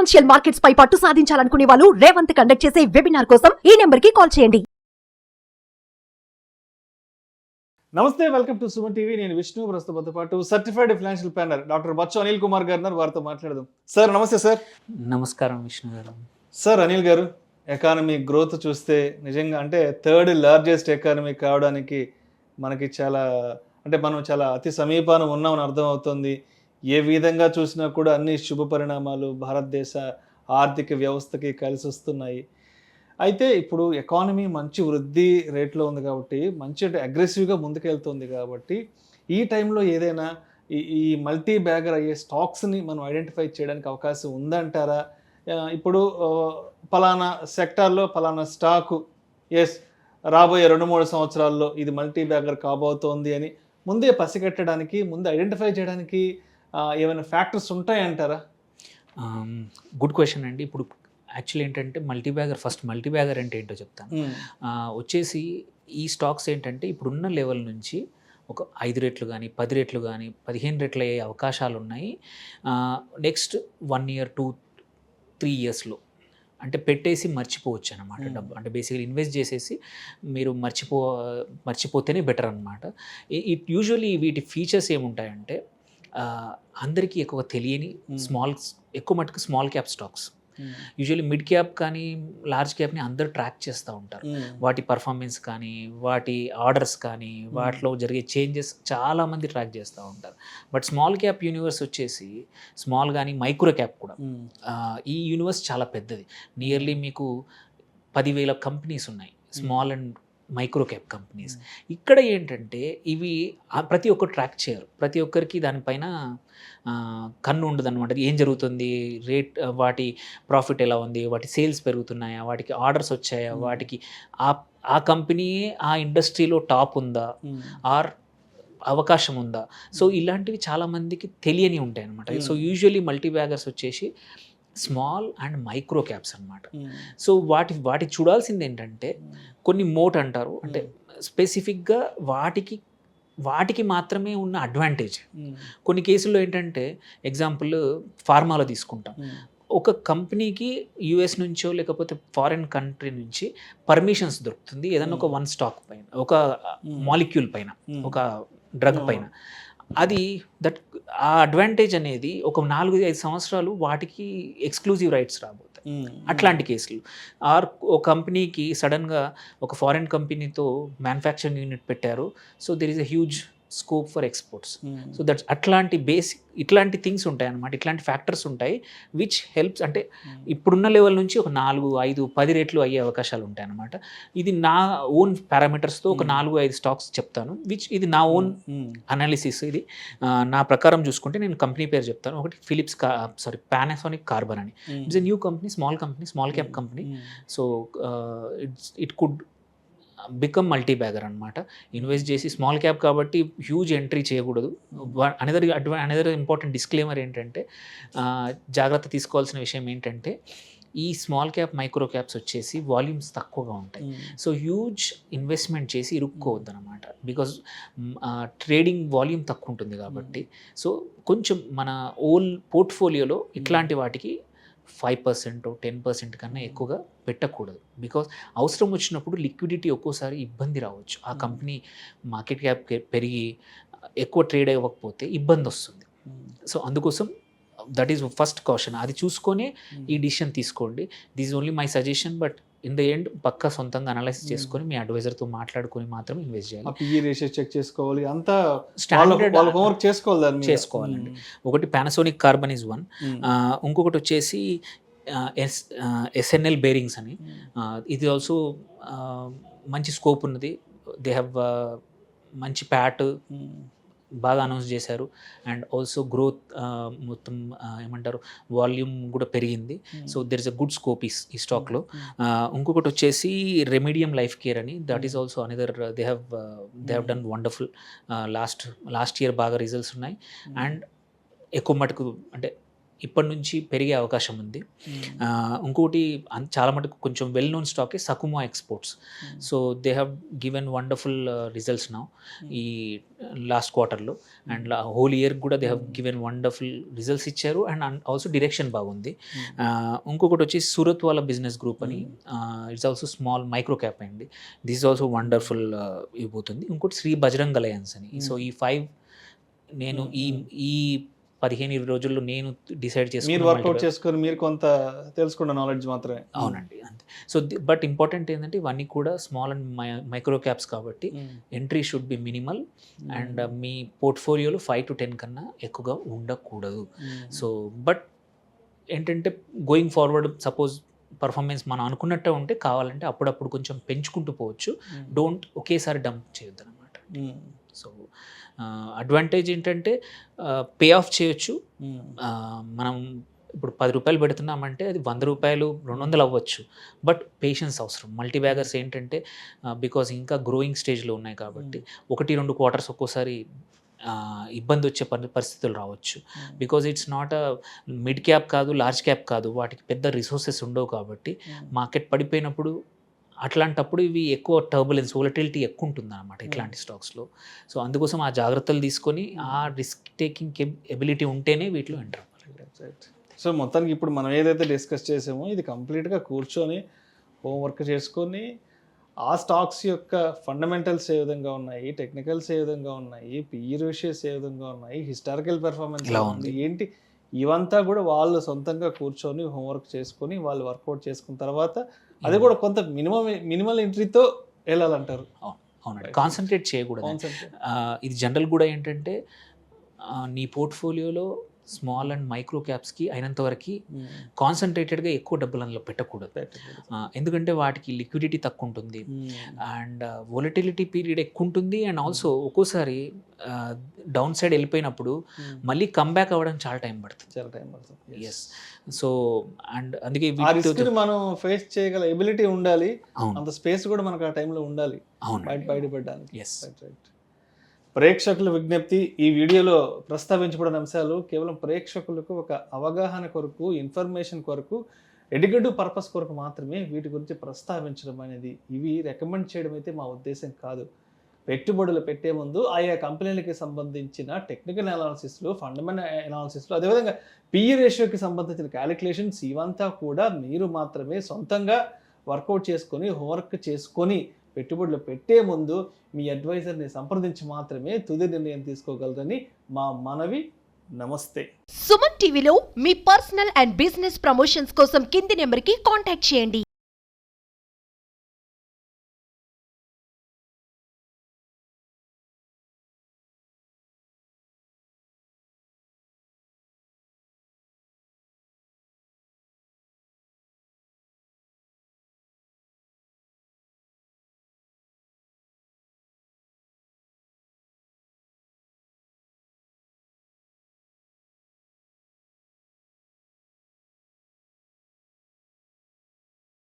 Financial markets పై పట్టు సాధించాలనుకునే వాళ్ళు Revanth conduct చేసే వెబినార్ కోసం ఈ నెంబర్ కి కాల్ చేయండి. నమస్తే, వెల్కమ్ టు సుమన్ టీవీ. నేను విష్ణు. ప్రస్తుతంతో పాటు certified financial planner doctor Bachchu Anil Kumar గారు వారితో మాట్లాడదాం. సార్ నమస్తే. సార్ నమస్కారం విష్ణు గారు. సార్ అనిల్ గారు, ఎకానమీ గ్రోత్ చూస్తే నిజంగా అంటే థర్డ్ లార్జెస్ట్ ఎకానమీ కావడానికి మనకి చాలా అంటే మనం చాలా అతి సమీపాన ఉన్నామని అర్థమవుతుంది. ఏ విధంగా చూసినా కూడా అన్ని శుభ పరిణామాలు భారతదేశ ఆర్థిక వ్యవస్థకి కలిసి వస్తున్నాయి. అయితే ఇప్పుడు ఎకానమీ మంచి వృద్ధి రేట్లో ఉంది కాబట్టి, మంచి అంటే అగ్రెసివ్గా ముందుకెళ్తుంది కాబట్టి, ఈ టైంలో ఏదైనా ఈ మల్టీ బ్యాగర్ అయ్యే స్టాక్స్ని మనం ఐడెంటిఫై చేయడానికి అవకాశం ఉందంటారా? ఇప్పుడు పలానా సెక్టార్లో పలానా స్టాకు రాబోయే 2-3 సంవత్సరాల్లో ఇది మల్టీ బ్యాగర్ కాబోతోంది అని ముందే పసిగట్టడానికి, ముందే ఐడెంటిఫై చేయడానికి ఏమైనా ఫ్యాక్టర్స్ ఉంటాయంటారా? గుడ్ క్వశ్చన్ అండి. ఇప్పుడు యాక్చువల్లీ ఏంటంటే మల్టీ బ్యాగర్ అంటే ఏంటో చెప్తాను. వచ్చేసి ఈ స్టాక్స్ ఏంటంటే ఇప్పుడున్న లెవెల్ నుంచి ఒక 5 రెట్లు కానీ 10 రెట్లు కానీ 15 రెట్లు అయ్యే అవకాశాలు ఉన్నాయి. నెక్స్ట్ 1 year 2-3 yearsలో అంటే పెట్టేసి మర్చిపోవచ్చు అనమాట. డబ్బు అంటే బేసికలీ ఇన్వెస్ట్ చేసేసి మీరు మర్చిపోతేనే బెటర్ అనమాట. యూజువల్లీ వీటి ఫీచర్స్ ఏముంటాయంటే అందరికీ ఎక్కువ తెలియని ఎక్కువ మటుకు small cap stocks. Usually mid cap కానీ లార్జ్ క్యాప్ని అందరూ ట్రాక్ చేస్తూ ఉంటారు. వాటి పర్ఫార్మెన్స్ కానీ, వాటి ఆర్డర్స్ కానీ, వాటిలో జరిగే చేంజెస్ చాలామంది ట్రాక్ చేస్తూ ఉంటారు. బట్ స్మాల్ క్యాప్ యూనివర్స్ వచ్చేసి స్మాల్ కానీ మైక్రో క్యాప్ కూడా ఈ యూనివర్స్ చాలా పెద్దది. నియర్లీ మీకు 10,000 కంపెనీస్ ఉన్నాయి, small and micro cap companies. ఇక్కడ ఏంటంటే ఇవి ప్రతి ఒక్కరు ట్రాక్ చేయరు, ప్రతి ఒక్కరికి దానిపైన కన్ను ఉండదు అనమాట. ఏం జరుగుతుంది, వాటి ప్రాఫిట్ ఎలా ఉంది, వాటి సేల్స్ పెరుగుతున్నాయా, వాటికి ఆర్డర్స్ వచ్చాయా, వాటికి ఆ కంపెనీ ఆ ఇండస్ట్రీలో టాప్ ఉందా, ఆర్ అవకాశం ఉందా. సో ఇలాంటివి చాలామందికి తెలియని ఉంటాయి అనమాట. సో యూజువల్లీ మల్టీ బ్యాగర్స్ వచ్చేసి స్మాల్ అండ్ మైక్రో క్యాప్స్ అనమాట. సో వాటి చూడాల్సింది ఏంటంటే కొన్ని మోట్ అంటారు, అంటే స్పెసిఫిక్గా వాటికి మాత్రమే ఉన్న అడ్వాంటేజ్. కొన్ని కేసుల్లో ఏంటంటే ఎగ్జాంపుల్ ఫార్మాలో తీసుకుంటాం. ఒక కంపెనీకి యుఎస్ నుంచో లేకపోతే ఫారిన్ కంట్రీ నుంచి పర్మిషన్స్ దొరుకుతుంది ఏదన్నా ఒక వన్ స్టాక్ పైన, ఒక మాలిక్యూల్ పైన, ఒక డ్రగ్ పైన. ఆ అడ్వాంటేజ్ అనేది ఒక 4-5 సంవత్సరాలు వాటికి ఎక్స్క్లూజివ్ రైట్స్ రాబోతాయి. అట్లాంటి కేసులు. ఆర్ ఒక కంపెనీకి సడన్గా ఒక ఫారిన్ కంపెనీతో మ్యానుఫ్యాక్చరింగ్ యూనిట్ పెట్టారు, so there is a huge scope for exports. So that's ఇట్లాంటి థింగ్స్ ఉంటాయి అన్నమాట. ఇట్లాంటి ఫ్యాక్టర్స్ ఉంటాయి విచ్ హెల్ప్స్. అంటే ఇప్పుడున్న లెవెల్ నుంచి ఒక 4-5-10 రెట్లు అయ్యే అవకాశాలు ఉంటాయి అన్నమాట. ఇది నా ఓన్ పారామీటర్స్తో ఒక 4-5 స్టాక్స్ చెప్తాను, ఇది నా ఓన్ అనాలిసిస్. ఇది నా ప్రకారం చూసుకుంటే నేను కంపెనీ పేరు చెప్తాను. ఒకటి పానాసోనిక్ కార్బన్ అని. It's a new company, small cap company. So it could become multi bagger అనమాట. ఇన్వెస్ట్ చేసి స్మాల్ క్యాప్ కాబట్టి హ్యూజ్ ఎంట్రీ చేయకూడదు. అనదర్ ఇంపార్టెంట్ డిస్క్లైమర్ ఏంటంటే జాగ్రత్త తీసుకోవాల్సిన విషయం ఏంటంటే ఈ స్మాల్ క్యాప్ మైక్రో క్యాప్స్ వచ్చేసి వాల్యూమ్స్ తక్కువగా ఉంటాయి. సో హ్యూజ్ ఇన్వెస్ట్మెంట్ చేసి ఇరుక్కోవద్దు అనమాట, బికాజ్ ట్రేడింగ్ వాల్యూమ్ తక్కువ ఉంటుంది కాబట్టి. సో కొంచెం మన ఓల్ పోర్ట్ఫోలియోలో ఇట్లాంటి వాటికి 5% 10% కన్నా ఎక్కువగా పెట్టకూడదు. బికాజ్ అవసరం వచ్చినప్పుడు లిక్విడిటీ ఒక్కోసారి ఇబ్బంది రావచ్చు. ఆ కంపెనీ మార్కెట్ క్యాప్ పెరిగి ఎక్కువ ట్రేడ్ అవ్వకపోతే ఇబ్బంది వస్తుంది. సో అందుకోసం దట్ ఈస్ ఫస్ట్ కాషన్. అది చూసుకొని ఈ డిసిషన్ తీసుకోండి. This only my suggestion, but in the end పక్కా సొంతంగా అనలైజ్ చేసుకొని మీ అడ్వైజర్తో మాట్లాడుకొని మాత్రం ఇన్వెస్ట్ చేయాలి. పిఈ రేషియో చెక్ చేసుకోవాలి, అంతా స్టాండర్డ్ హోంవర్క్ చేసుకోవాలండి. ఒకటి పానాసోనిక్ కార్బన్ ఇస్ వన్. ఇంకొకటి వచ్చేసి ఎస్ఎన్ఎల్ బేరింగ్స్ అని. ఇది ఆల్సో మంచి స్కోప్ ఉన్నది. దే హ్యావ్ మంచి ప్యాట్ బాగా అనౌన్స్ చేశారు. అండ్ ఆల్సో గ్రోత్ మొత్తం ఏమంటారు వాల్యూమ్ కూడా పెరిగింది. So there is a good scope ఈ స్టాక్లో. ఇంకొకటి వచ్చేసి రెమిడియం లైఫ్ కేర్ అని. That is also another. They have done wonderful. Last year బాగా రిజల్ట్స్ ఉన్నాయి. అండ్ ఎక్కువ మటుకు అంటే ఇప్పటి నుంచి పెరిగే అవకాశం ఉంది. ఇంకోటి చాలా మటుకు కొంచెం వెల్ నోన్ స్టాకే Sakuma exports. So they have given wonderful results now ఈ లాస్ట్ క్వార్టర్లో అండ్ హోల్ ఇయర్ కూడా they have given wonderful results ఇచ్చారు అండ్ ఆల్సో డిరెక్షన్ బాగుంది. ఇంకొకటి వచ్చి సూరత్ వాళ్ళ బిజినెస్ గ్రూప్ అని, it's also small micro cap అండి. దిస్ ఇస్ ఆల్సో వండర్ఫుల్ ఇవ్వబోతుంది. ఇంకోటి శ్రీ బజరంగ్ అలయన్స్ అని. సో ఈ 5 నేను ఈ 15-20 రోజుల్లో నేను డిసైడ్ మీరు చేసుకుని వర్కౌట్ చేసుకొని మీరు కొంత తెలుసుకున్న నాలెడ్జ్ మాత్రమే. అవునండి అంతే. సో బట్ ఇంపార్టెంట్ ఏంటంటే ఇవన్నీ కూడా స్మాల్ అండ్ మైక్రో క్యాప్స్ కాబట్టి entry should be minimal and మీ పోర్ట్ఫోలియోలో 5 to 10 కన్నా ఎక్కువగా ఉండకూడదు. సో బట్ ఏంటంటే గోయింగ్ ఫార్వర్డ్ సపోజ్ పర్ఫార్మెన్స్ మనం అనుకున్నట్టే ఉంటే కావాలంటే అప్పుడప్పుడు కొంచెం పెంచుకుంటూ పోవచ్చు. డోంట్ ఒకేసారి డంప్ చేయొద్దు అనమాట. సో అడ్వాంటేజ్ ఏంటంటే పే ఆఫ్ చేయొచ్చు. మనం ఇప్పుడు 10 రూపాయలు పెడుతున్నామంటే అది 100 రూపాయలు 200 అవ్వచ్చు. బట్ పేషెన్స్ అవసరం. మల్టీ బ్యాగర్స్ ఏంటంటే బికాజ్ ఇంకా గ్రోయింగ్ స్టేజ్లో ఉన్నాయి కాబట్టి 1-2 క్వార్టర్స్ ఒక్కోసారి ఇబ్బంది వచ్చే పరిస్థితులు రావచ్చు. Because it's not a mid cap కాదు, లార్జ్ క్యాప్ కాదు, వాటికి పెద్ద రిసోర్సెస్ ఉండవు కాబట్టి మార్కెట్ పడిపోయినప్పుడు అట్లాంటప్పుడు ఇవి ఎక్కువ టర్బులెన్స్ వోలటిలిటీ ఎక్కువ ఉంటుంది అనమాట ఇట్లాంటి స్టాక్స్లో. సో అందుకోసం ఆ జాగ్రత్తలు తీసుకొని ఆ రిస్క్ టేకింగ్ ఎబిలిటీ ఉంటేనే వీటిలో ఎంటర్ అవ్వాలి. సో మొత్తానికి ఇప్పుడు మనం ఏదైతే డిస్కస్ చేసామో ఇది కంప్లీట్గా కూర్చొని హోంవర్క్ చేసుకొని ఆ స్టాక్స్ యొక్క ఫండమెంటల్స్ ఏ విధంగా ఉన్నాయి, టెక్నికల్స్ ఏ విధంగా ఉన్నాయి, పిఈ రేషియోస్ ఏ విధంగా ఉన్నాయి, హిస్టారికల్ పెర్ఫార్మెన్స్ ఎలా ఉంది ఏంటి, ఇవంతా కూడా వాళ్ళు సొంతంగా కూర్చొని హోంవర్క్ చేసుకొని వాళ్ళు వర్కౌట్ చేసుకున్న తర్వాత అది కూడా కొంత మినిమల్ ఎంట్రీతో వెళ్ళాలంటారు. అవునండి, కాన్సన్ట్రేట్ చేయకూడదు. ఇది జనరల్ కూడా ఏంటంటే నీ పోర్ట్ఫోలియోలో స్మాల్ అండ్ మైక్రో క్యాప్స్కి అయినంత వరకు కాన్సన్ట్రేటెడ్గా ఎక్కువ డబ్బులు అందులో పెట్టకూడదు. ఎందుకంటే వాటికి లిక్విడిటీ తక్కువ ఉంటుంది అండ్ వోలటిలిటీ పీరియడ్ ఎక్కువ ఉంటుంది అండ్ ఆల్సో ఒక్కోసారి డౌన్ సైడ్ వెళ్ళిపోయినప్పుడు మళ్ళీ కమ్బ్యాక్ అవ్వడం చాలా టైం పడుతుంది. ఎస్. సో అండ్ అందుకే మనం ఫేస్ చేయగల ఎబిలిటీ ఉండాలి, అంత స్పేస్ కూడా మనకు ఆ టైంలో ఉండాలి బయటపడడానికి. ఎస్. ప్రేక్షకుల విజ్ఞప్తి, ఈ వీడియోలో ప్రస్తావించబడిన అంశాలు కేవలం ప్రేక్షకులకు ఒక అవగాహన కొరకు, ఇన్ఫర్మేషన్ కొరకు, ఎడ్యుకేటివ్ పర్పస్ కొరకు మాత్రమే వీటి గురించి ప్రస్తావించడం అనేది. ఇవి రికమెండ్ చేయడం అయితే మా ఉద్దేశం కాదు. పెట్టుబడులు పెట్టే ముందు ఆయా కంపెనీలకి సంబంధించిన టెక్నికల్ అనాలిసిస్లు, ఫండమెంటల్ అనాలిసిస్లు, అదేవిధంగా పిఈ రేషియోకి సంబంధించిన క్యాలిక్యులేషన్స్ ఇవంతా కూడా మీరు మాత్రమే సొంతంగా వర్కౌట్ చేసుకొని హోంవర్క్ చేసుకొని పెట్టుబడులు పెట్టే ముందు మీ అడ్వైజర్ని సంప్రదించి మాత్రమే తుది నిర్ణయం తీసుకోగలరని మా మనవి. నమస్తే. సుమన్ టీవీలో మీ పర్సనల్ అండ్ బిజినెస్ ప్రమోషన్స్ కోసం కింది నెంబర్కి కాంటాక్ట్ చేయండి.